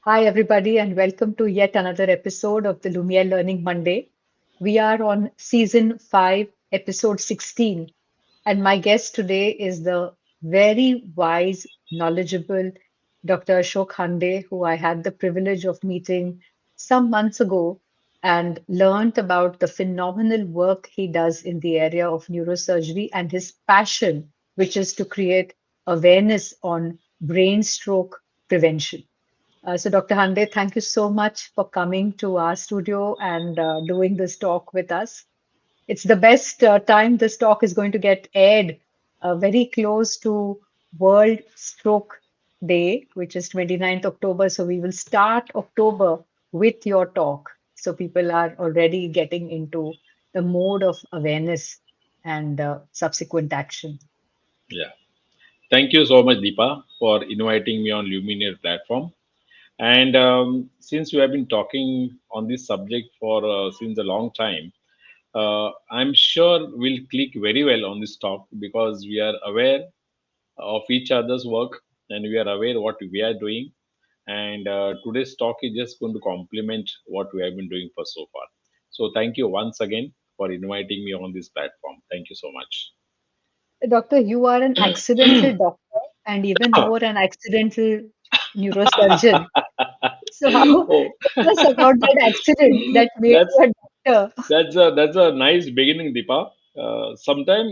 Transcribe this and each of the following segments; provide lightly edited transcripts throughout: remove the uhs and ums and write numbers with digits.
Hi, everybody, and welcome to yet another episode of the Lumière Learning Monday. We are on season 5, episode 16, and my guest today is the very wise, knowledgeable Dr. Ashok Hande, who I had the privilege of meeting some months ago and learned about the phenomenal work he does in the area of neurosurgery and his passion, which is to create awareness on brain stroke prevention. So, Dr. Hande, thank you so much for coming to our studio and doing this talk with us. It's the best time this talk is going to get aired very close to World Stroke Day, which is 29th October. So, we will start October with your talk. So, people are already getting into the mode of awareness and subsequent action. Yeah. Thank you so much, Deepa, for inviting me on Lumineer platform. And since we have been talking on this subject for since a long time, I'm sure we'll click very well on this talk because we are aware of each other's work and we are aware what we are doing. And today's talk is just going to complement what we have been doing for so far. So thank you once again for inviting me on this platform. Thank you so much. Doctor, you are an accidental doctor and even more an accidental neurosurgeon. So how Oh, tell us about that accident that made that's you a doctor? that's a nice beginning, Deepa. Sometime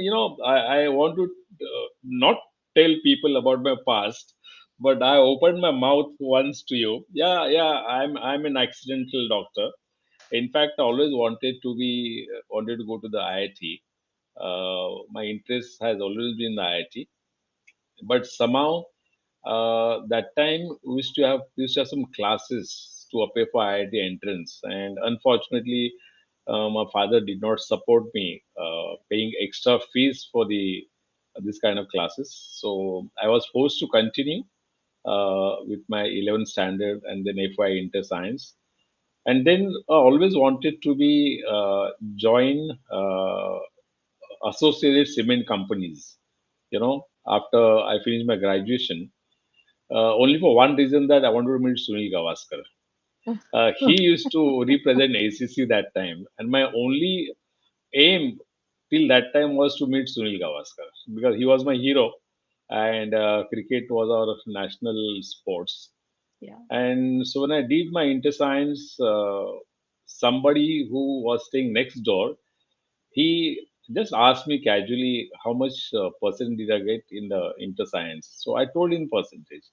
I want to not tell people about my past, but I opened my mouth once to you. Yeah, yeah, I'm an accidental doctor. In fact, I always wanted to go to the IIT. My interest has always been the IIT, but somehow that time we used to have some classes to appear for IIT entrance, and unfortunately, my father did not support me paying extra fees for the this kind of classes. So I was forced to continue with my 11th standard and then FY Inter Science, and then I always wanted to be join associated cement companies. After I finished my graduation, only for one reason that I wanted to meet Sunil Gavaskar. He used to represent ACC that time, and my only aim till that time was to meet Sunil Gavaskar because he was my hero, and cricket was our national sports. Yeah. And so when I did my inter science, somebody who was staying next door, he just asked me casually how much percent did I get in the inter science. So I told him percentage.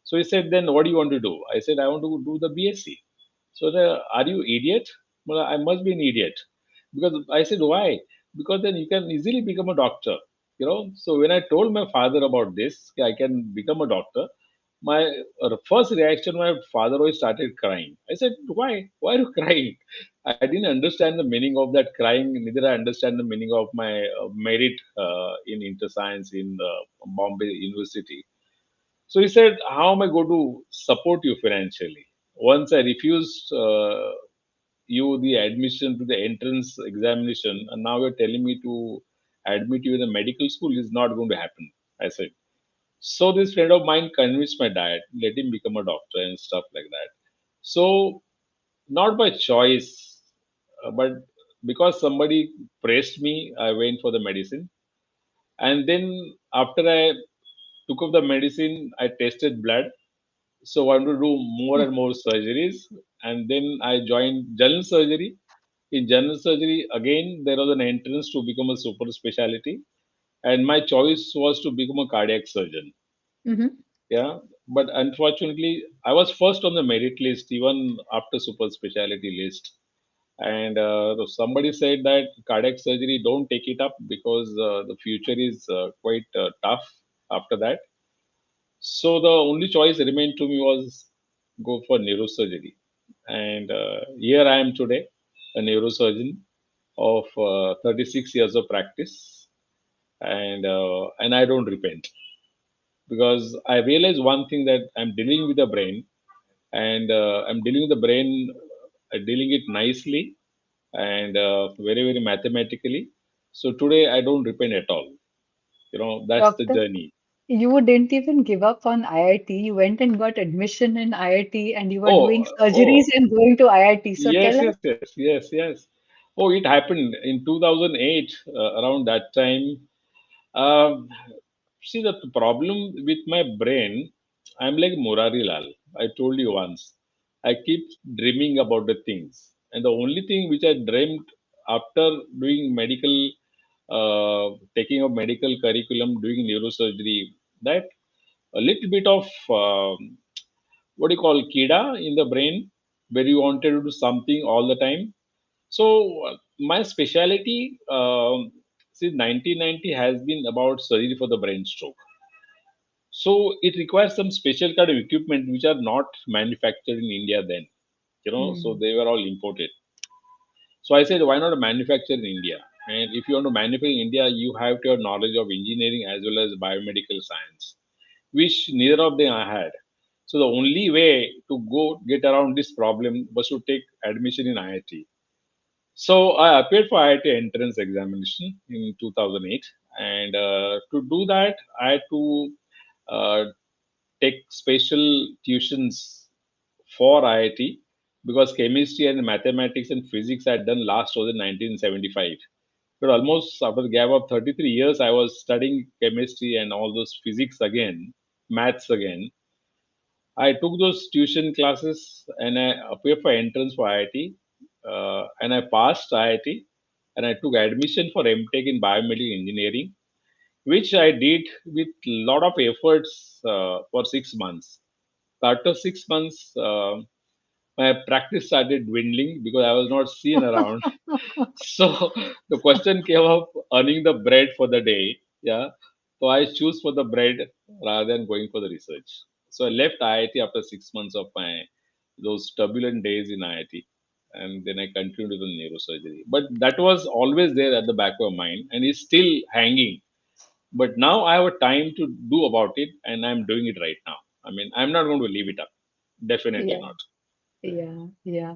So he said, "Then what do you want to do?" I said, "I want to do the BSc." So are you idiot? Well, I must be an idiot because I said, "Why?" Because then you can easily become a doctor. So when I told my father about this, I can become a doctor. My first reaction, my father always started crying. I said, "Why? Why are you crying?" I didn't understand the meaning of that crying. Neither I understand the meaning of my merit in inter science in Bombay University. So he said, "How am I going to support you financially? Once I refused you the admission to the entrance examination, and now you're telling me to admit you in a medical school is not going to happen." I said. So this friend of mine convinced my dad, let him become a doctor and stuff like that. So not by choice, but because somebody pressed me, I went for the medicine. And then after I took up the medicine, I tested blood. So I wanted to do more and more surgeries. And then I joined general surgery. In general surgery, again, there was an entrance to become a super specialty. And my choice was to become a cardiac surgeon. Mhm. Yeah, but unfortunately, I was first on the merit list even after super specialty list. And somebody said that cardiac surgery don't take it up because the future is quite tough after that. So the only choice remained to me was go for neurosurgery, and here I am today, a neurosurgeon of 36 years of practice, and I don't repent because I realized one thing that I'm dealing with the brain, and I'm dealing with the brain, dealing it nicely and very very mathematically. So today I don't repent at all. That's the Doctor, journey. You didn't even give up on IIT. You went and got admission in IIT and you were Oh, doing surgeries oh, and going to IIT. So yes, tell us. yes, yes, yes, yes. Oh, it happened in 2008, around that time. Um, See, the problem with my brain, I'm like Murari Lal. I told you once. I keep dreaming about the things. And the only thing which I dreamt after doing medical, taking up medical curriculum, doing neurosurgery, that a little bit of what do you call kida in the brain, where you wanted to do something all the time. So my specialty since 1990 has been about surgery for the brain stroke. So it requires some special kind of equipment which are not manufactured in India then, so Hmm. they were all imported. So I said, why not manufacture in India? And if you want to manufacture in India, you have to have knowledge of engineering as well as biomedical science, which neither of them I had. So the only way to go get around this problem was to take admission in IIT. So I appeared for IIT entrance examination in 2008, and to do that, I had to uh, take special tuitions for IIT because chemistry and mathematics and physics I had done last was in 1975. But almost after the gap of 33 years, I was studying chemistry and all those physics again, maths again. I took those tuition classes and I appeared for entrance for IIT, and I passed IIT, and I took admission for MTech in biomedical engineering, which I did with lot of efforts for 6 months. After 6 months, my practice started dwindling because I was not seen around. So the question came up earning the bread for the day. Yeah. So I choose for the bread rather than going for the research. So I left IIT after 6 months of my those turbulent days in IIT. And then I continued with the neurosurgery. But that was always there at the back of my mind and is still hanging. But now I have a time to do about it and I'm doing it right now. I mean, I'm not going to leave it up. Definitely Yeah, not. yeah, yeah.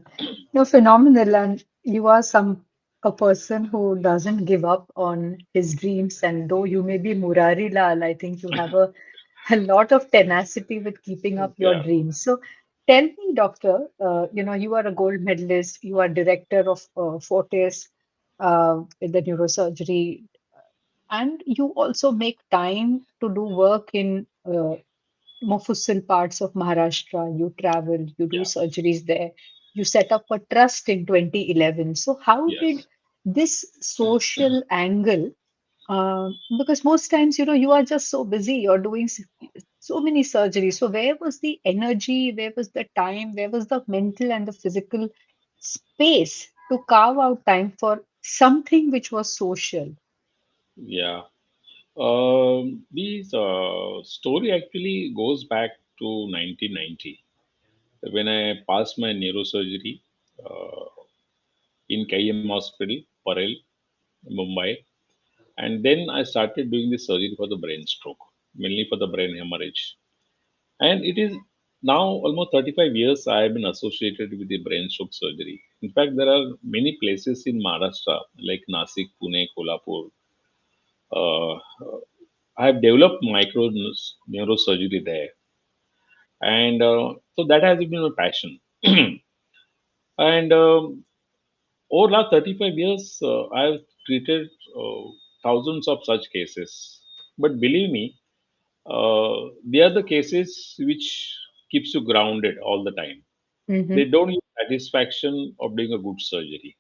No, phenomenal. And you are a person who doesn't give up on his dreams. And though you may be Murari Lal, I think you have a lot of tenacity with keeping up your Yeah. dreams. So tell me, doctor, you are a gold medalist, you are director of Fortis in the neurosurgery, and you also make time to do work in Mofussil parts of Maharashtra. You travel, you do Yeah. surgeries there. You set up a trust in 2011. So, how did Yes. this social angle? Because most times, you are just so busy, you're doing so many surgeries. So, where was the energy? Where was the time? Where was the mental and the physical space to carve out time for something which was social? Yeah. This story actually goes back to 1990 when I passed my neurosurgery uh, in KM Hospital, Parel, Mumbai. And then I started doing the surgery for the brain stroke, mainly for the brain hemorrhage. And it is now almost 35 years I have been associated with the brain stroke surgery. In fact, there are many places in Maharashtra like Nasik, Pune, Kolhapur. Uh, I have developed micro neurosurgery there, and so that has been my passion. And over last 35 years, I have treated thousands of such cases. But believe me, they are the cases which keeps you grounded all the time. They Hmm. don't give satisfaction of doing a good surgery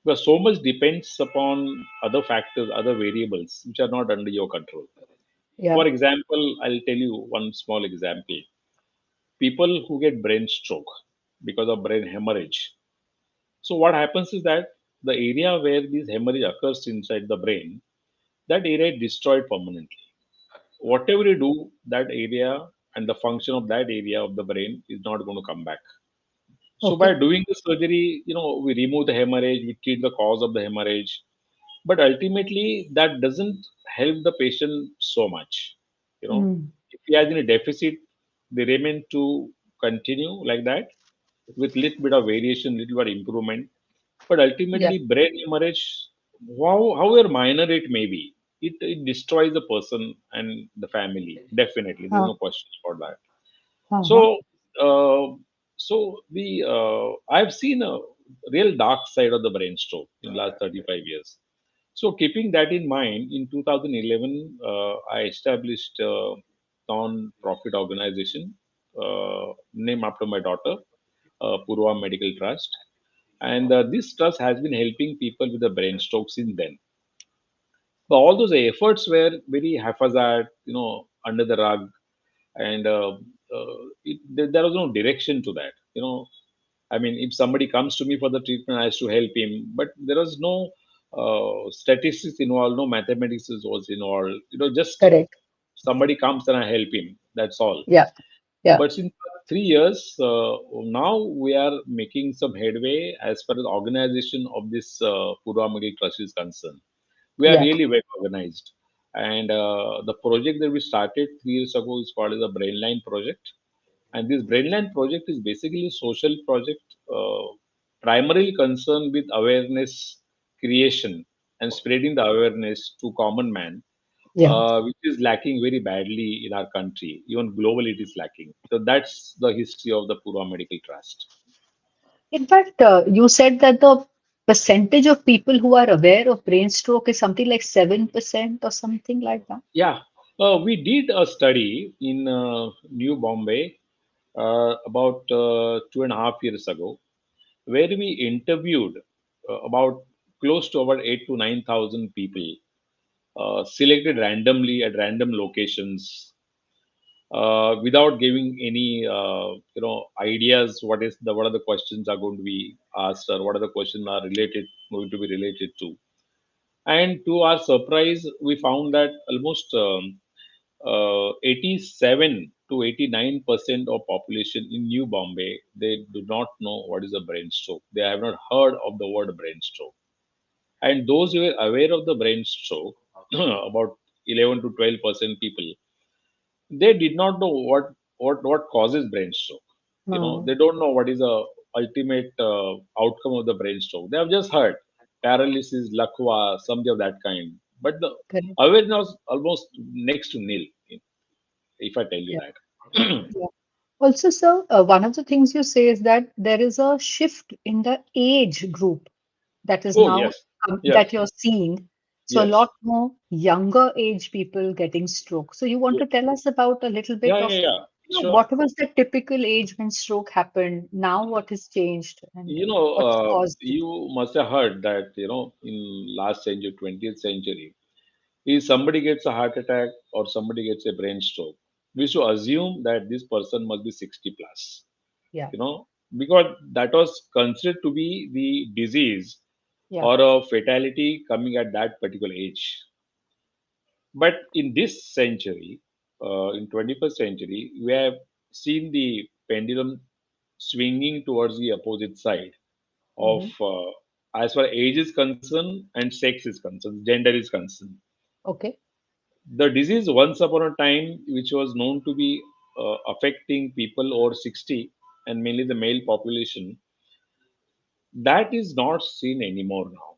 because so much depends upon other factors, other variables which are not under your control. Yeah. For example, I'll tell you one small example. People who get brain stroke because of brain hemorrhage. So what happens is that the area where this hemorrhage occurs inside the brain, that area is destroyed permanently. Whatever you do, that area and the function of that area of the brain is not going to come back. So by Okay. doing the surgery, we remove the hemorrhage, we treat the cause of the hemorrhage, but ultimately that doesn't help the patient so much. You know, Mm. if he has any deficit, they remain to continue like that with little bit of variation, little bit of improvement. But Yeah. ultimately, brain hemorrhage, however minor it may be. it destroys the person and the family. Definitely, there's Huh. no questions about that. Uh-huh. So, uh, I've seen a real dark side of the brainstroke in last 35 years. So, keeping that in mind, in 2011, I established a non-profit organization named after my daughter, Purva Medical Trust, and this trust has been helping people with the brain stroke since then. But all those efforts were very haphazard, under the rug, and there was no direction to that. I mean, if somebody comes to me for the treatment, I have to help him, but there was no statistics involved, no mathematics was involved. Just Correct. somebody comes and I help him. That's all. Yeah. Yeah. But since 3 years, now we are making some headway as far as organization of this Purva Middle Trust is concerned. We are Yeah. really well organized. And the project that we started 3 years ago is called as the Brainline project. And this Brainline project is basically a social project, primarily concerned with awareness creation and spreading the awareness to common man, Yeah. which is lacking very badly in our country. Even globally, it is lacking. So that's the history of the Purva Medical Trust. In fact, you said that the percentage of people who are aware of brain stroke is something like 7% or something like that. Yeah, we did a study in New Bombay about 2.5 years ago, where we interviewed about close to about 8 to 9,000 people, selected randomly at random locations, without giving any ideas what are the questions are going to be asked, or what are the questions are related going to be related to. And to our surprise, we found that almost 87 to 89% of population in New Bombay, they do not know what is a brain stroke. They have not heard of the word brain stroke. And those who are aware of the brain stroke, about 11 to 12% people, they did not know what causes brain stroke. Hmm. They don't know what is the ultimate outcome of the brain stroke. They have just heard paralysis, lakwa, something of that kind, but the Correct. awareness almost next to nil, if I tell you Yeah. that. Yeah. Also, sir, one of the things you say is that there is a shift in the age group that is Oh now yes, that yes, you're seeing. So a yes. lot more younger age people getting stroke. So you want to tell us about a little bit Yeah, of, yeah, yeah, sure. what was the typical age when stroke happened? Now what has changed and what's caused it? You must have heard that in last century, 20th century, if somebody gets a heart attack or somebody gets a brain stroke, we should assume that this person must be 60 plus, Yeah. you know, because that was considered to be the disease Yeah. or a fatality coming at that particular age. But in this century, in 21st century, we have seen the pendulum swinging towards the opposite side of, Hmm. as far as age is concerned and sex is concerned, gender is concerned. Okay. The disease once upon a time, which was known to be affecting people over 60 and mainly the male population, that is not seen anymore now.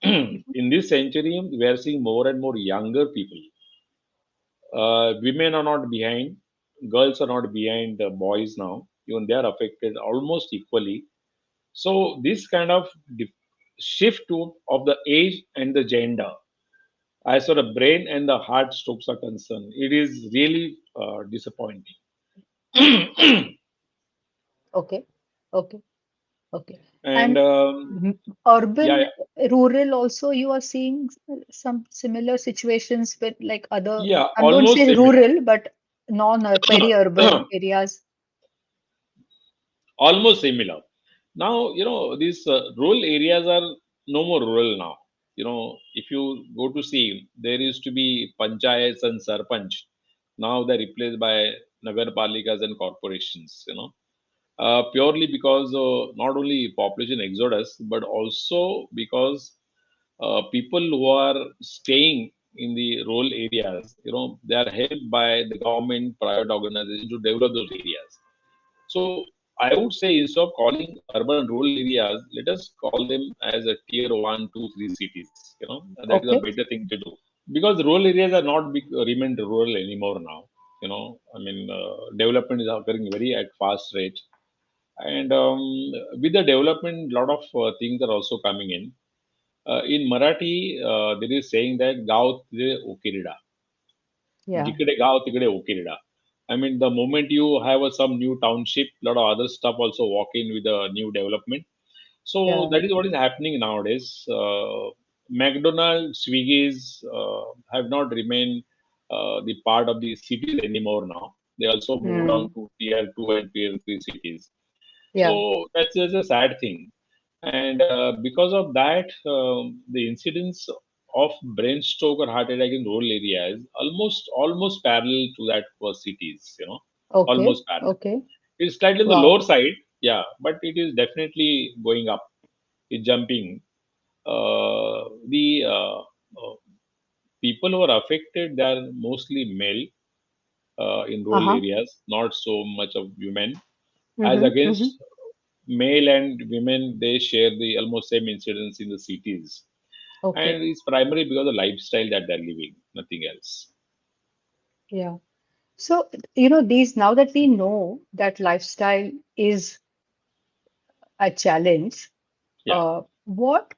Mhm. In this century, we are seeing more and more younger people. Women are not behind, girls are not behind boys now. Even they are affected almost equally. So this kind of shift of the age and the gender, as far as brain and the heart strokes are concerned, it is really disappointing. Okay. Okay. Okay. And And yeah, urban, rural also, you are seeing some similar situations with like other, yeah, I won't almost say similar. rural, but peri-urban areas. Almost similar. Now, these rural areas are no more rural now. If you go to see, there used to be panchayats and sarpanch. Now they're replaced by nagar palikas and corporations. Purely because not only population exodus, but also because people who are staying in the rural areas, they are helped by the government, private organizations to develop those areas. So I would say instead of calling urban and rural areas, let us call them as a tier one, two, three cities. That is a Okay. better thing to do. because rural areas are not remained rural anymore now. Development is occurring very at fast rate, and with the development, lot of things are also coming in. In Marathi, there is saying that "gav तिकडे उकिरडा," Yeah. "जिकडे गाव तिकडे उकिरडा." I mean, the moment you have some new township, lot of other stuff also walk in with the new development. So Yeah. that is what is happening nowadays. McDonald's, Swiggy's have not remained the part of the cities anymore now. They also moved on Mm. to tier two and tier three cities. Yeah. So that's just a sad thing. And because of that, the incidence of brain stroke or heart attack in rural areas almost parallel to that for cities. Okay. Almost parallel. Okay. It's slightly on the Wow. lower side, yeah, but it is definitely going up. It's jumping. The people who are affected, they are mostly male in rural Uh-huh. areas, not so much of women. As Mm-hmm. Mm-hmm. against male and women, they share the almost same incidence in the cities. Okay. And it's primarily because of the lifestyle that they're living, nothing else. Yeah. So, these now that we know that lifestyle is a challenge, Yeah. what,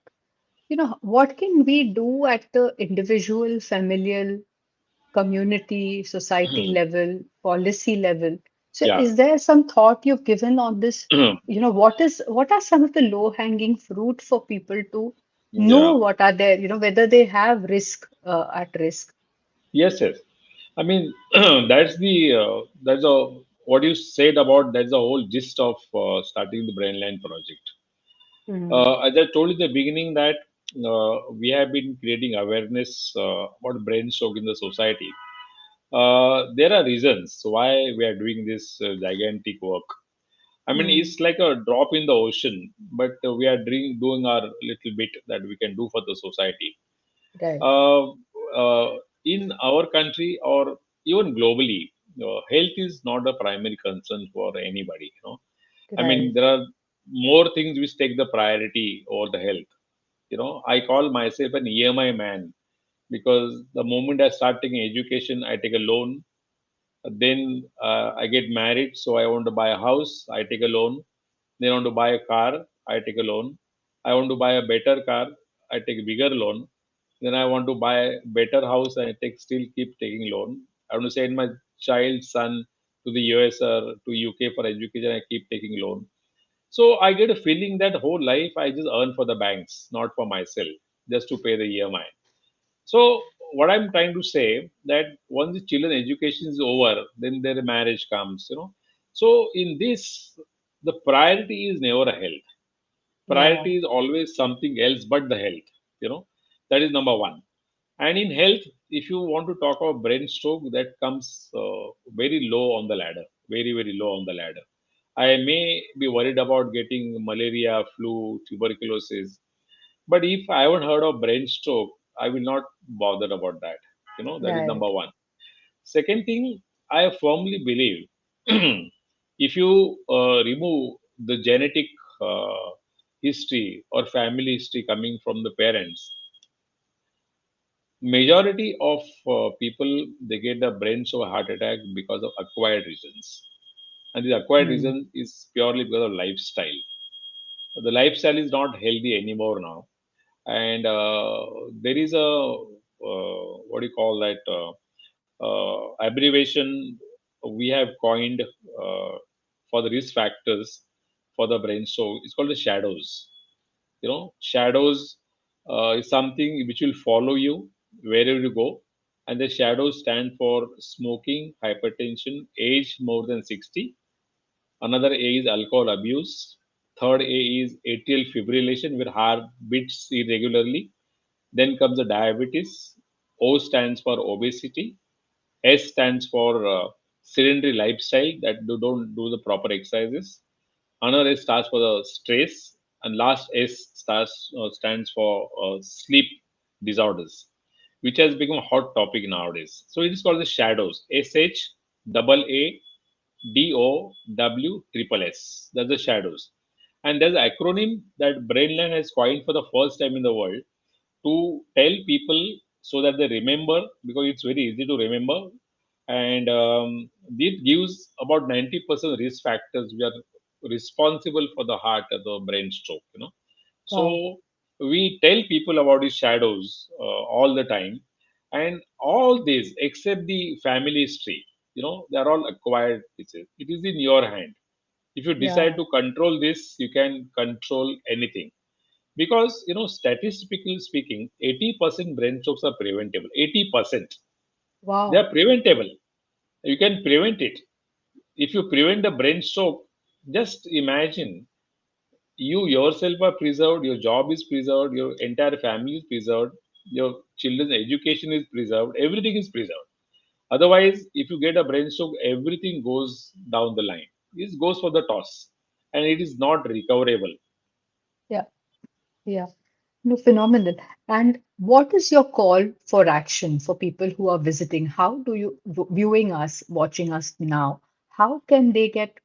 what can we do at the individual, familial, community, society level, policy level? So, Yeah. is there some thought you've given on this? What are some of the low-hanging fruit for people to know Yeah. what are there, whether they have at risk? Yes, yes. I mean, that's a what you said about that's the whole gist of starting the Brainline project. Mm, As I told you in the beginning that we have been creating awareness about brain stroke in the society. There are reasons why we are doing this gigantic work. I mean, mm, it's like a drop in the ocean, but we are doing our little bit that we can do for the society. right, Uh, in our country or even globally, health is not a primary concern for anybody. I mean, right. there are more things which take the priority over the health. I call myself an EMI man because the moment I start taking education, I take a loan. Then I get married, so I want to buy a house, I take a loan. Then I want to buy a car, I take a loan. I want to buy a better car, I take a bigger loan. Then I want to buy a better house, I take still keep taking loan. I want to send my child son to the US or to UK for education, I keep taking loan. So I get a feeling that whole life I just earn for the banks, not for myself, just to pay the EMI. So what I'm trying to say that once the children education is over, then their marriage comes. So in this, the priority is never a health. Yeah, Priority is always something else but the health. You know, that is number one. And in health, if you want to talk about brain stroke, that comes very low on the ladder, very very low on the ladder. I may be worried about getting malaria, flu, tuberculosis, but if I haven't heard of brain stroke, I will not bother about that. That is right. number one. Second thing, I firmly believe if you remove the genetic uh, history or family history coming from the parents, majority of people they get the brain stroke or heart attack because of acquired reasons, and the acquired Mm, reason is purely because of lifestyle. The lifestyle is not healthy anymore now, and there is a what do you call that abbreviation we have coined for the risk factors for the brain. So it's called the shadows. Shadows is something which will follow you wherever you go, and the shadows stand for smoking, hypertension, age more than 60. Another A is alcohol abuse. Third A is atrial fibrillation, where heart beats irregularly. Then comes the diabetes. O stands for obesity. S stands for sedentary lifestyle that don't do the proper exercises. Another S stands for the stress, and last stands for sleep disorders, which has become a hot topic nowadays. So it is called the shadows. SHAAADOWSSS. That's the shadows. And there's an acronym that Brainline has coined for the first time in the world to tell people. so that they remember, because it's very easy to remember. And it gives about 90% risk factors we are responsible for the heart or the brain stroke, So Wow. we tell people about these shadows all the time, and all these except the family history, they are all acquired pieces. It is in your hand. If you decide Yeah. to control this, you can control anything. Because statistically speaking, 80% brain strokes are preventable. 80%, they Wow. are preventable. You can prevent it. If you prevent the brain stroke, just imagine you yourself are preserved, your job is preserved, your entire family is preserved, your children's education is preserved, everything is preserved. Otherwise, if you get a brain stroke, everything goes down the line. It goes for the toss, and it is not recoverable. Yeah. Yeah. No, phenomenal. And what is your call for action for people who are visiting? How do you, viewing us, watching us now, how can they get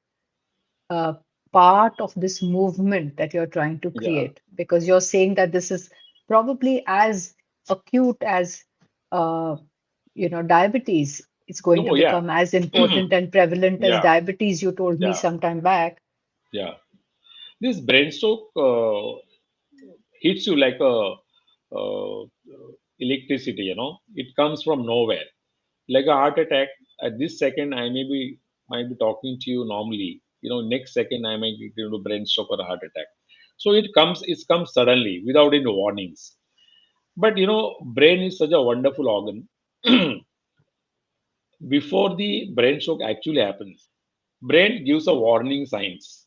uh, part of this movement that you're trying to Yeah. create? Because you're saying that this is probably as acute as, uh, diabetes. It's going to Oh, yeah. become as important and prevalent as Yeah. diabetes, you told me Yeah. some time back. Yeah. This brain stroke hits you like a uh, electricity. It comes from nowhere, like a heart attack. At this second, I might be talking to you normally. Next second I might get into brain stroke or a heart attack. So it comes suddenly without any warnings. But brain is such a wonderful organ. Before the brain stroke actually happens, brain gives a warning signs.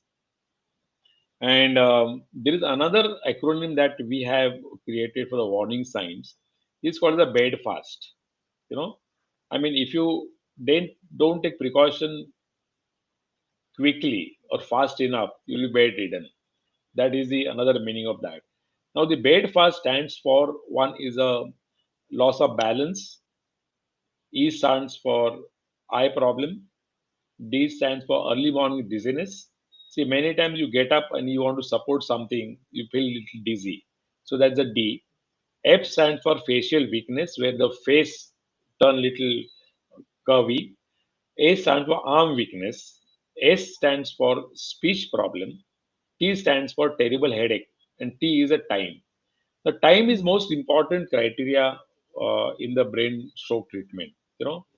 And there is another acronym that we have created for the warning signs. It's called the bed fast. You know, I mean, if you don't take precaution quickly or fast enough, you'll be bedridden. That is the another meaning of that. Now, the bed fast stands for one is a loss of balance. E stands for eye problem. D stands for early morning dizziness. See, many times you get up and you want to support something, you feel a little dizzy. So that's the D. F stands for facial weakness, where the face turn little curvy. A stands for arm weakness. S stands for speech problem. T stands for terrible headache. And T is a time. The time is Mm, most important criteria in the brain stroke treatment.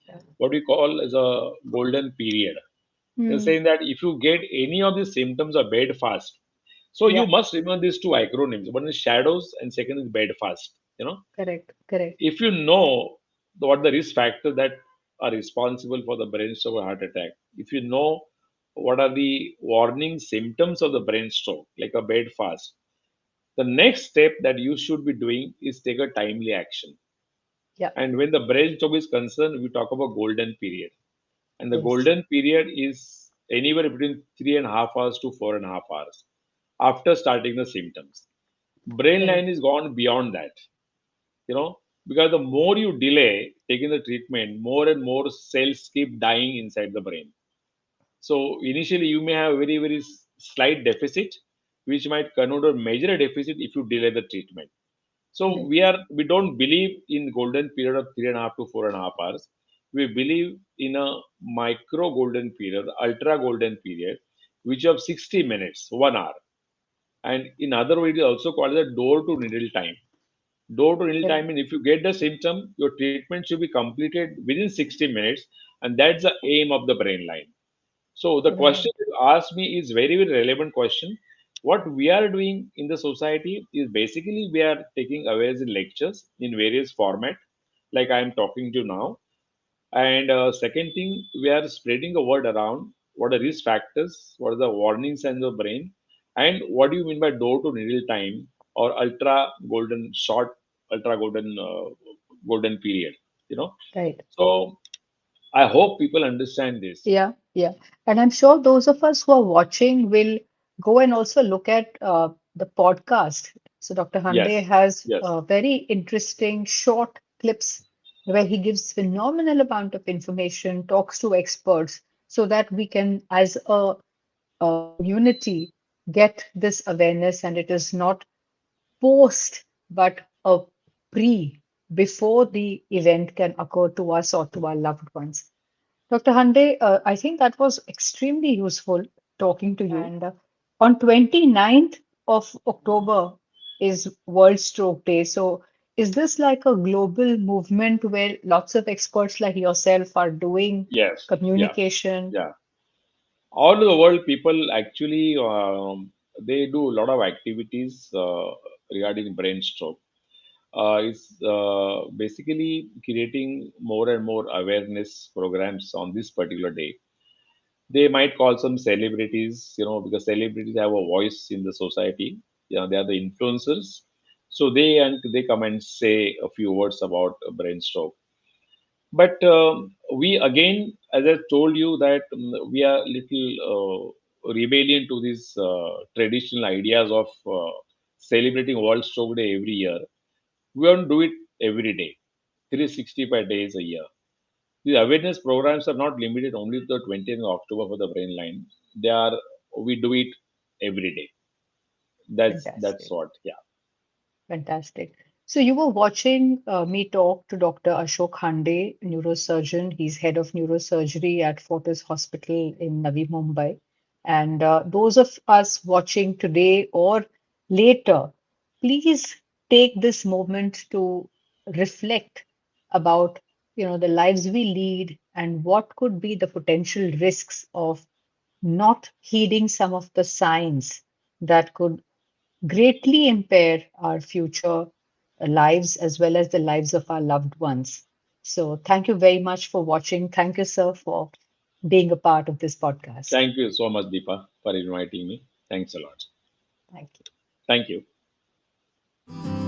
yeah. What we call as a golden period. They're Mm, saying that if you get any of these symptoms of bed fast, so you yeah, must remember these two acronyms. One is shadows and second is bed fast. correct, correct. If you know what the risk factors that are responsible for the brain stroke or heart attack, if you know what are the warning symptoms of the brain stroke, like a bed fast, the next step that you should be doing is take a timely action. Yeah, And when the brain stroke is concerned, we talk about golden period. And the yes, golden period is anywhere between 3.5 hours to 4.5 hours after starting the symptoms. Brain line correct. is gone beyond that, you know, because the more you delay taking the treatment, more and more cells keep dying inside the brain. So initially, you may have very, very slight deficit, which might convert to a major deficit if you delay the treatment. So Correct. we don't believe in golden period of 3.5 to 4.5 hours. We believe in a micro golden period, ultra golden period, which of 60 minutes, 1 hour. And in other words, it is also called the door to needle time. Door to needle Correct. time, and if you get the symptom, your treatment should be completed within 60 minutes, and that's the aim of the brain line. So the question Right. you asked me is very, very relevant question. What we are doing in the society is basically we are taking awareness in lectures in various format, like I am talking to you now. And second thing, we are spreading the word around. What are risk factors? What are the warning signs of brain? And what do you mean by door to needle time or ultra golden short, ultra golden period? You know. Right. So I hope people understand this. Yeah, yeah. And I'm sure those of us who are watching will go and also look at the podcast. So Dr. Hande Yes. has Yes. very interesting short clips where he gives phenomenal amount of information, talks to experts, so that we can, as a community, get this awareness, and it is not post, but a pre. before the event can occur to us or to our loved ones. Dr. Hande, I think that was extremely useful talking to you. And on 29th of October is World Stroke Day. So is this like a global movement where lots of experts like yourself are doing Yes, yeah, communication? yeah. All over the world, people actually they do a lot of activities regarding brain stroke. It's basically creating more and more awareness programs on this particular day. They might call some celebrities, because celebrities have a voice in the society. They are the influencers, so they come and say a few words about brain stroke. But we again, as I told you, that we are little rebellion to these traditional ideas of celebrating World Stroke Day every year. We don't do it every day, 365 days a year. The awareness programs are not limited only to the 20th of October for the brain line. They are We do it every day. That's Fantastic. what. Yeah. Fantastic. So you were watching me talk to Dr. Ashok Hande, neurosurgeon. He's head of neurosurgery at Fortis Hospital in Navi Mumbai. And those of us watching today or later, please take this moment to reflect about, the lives we lead and what could be the potential risks of not heeding some of the signs that could greatly impair our future lives as well as the lives of our loved ones. So, thank you very much for watching. Thank you, sir, for being a part of this podcast. Thank you so much, Deepa, for inviting me. Thanks a lot. Thank you. Thank you.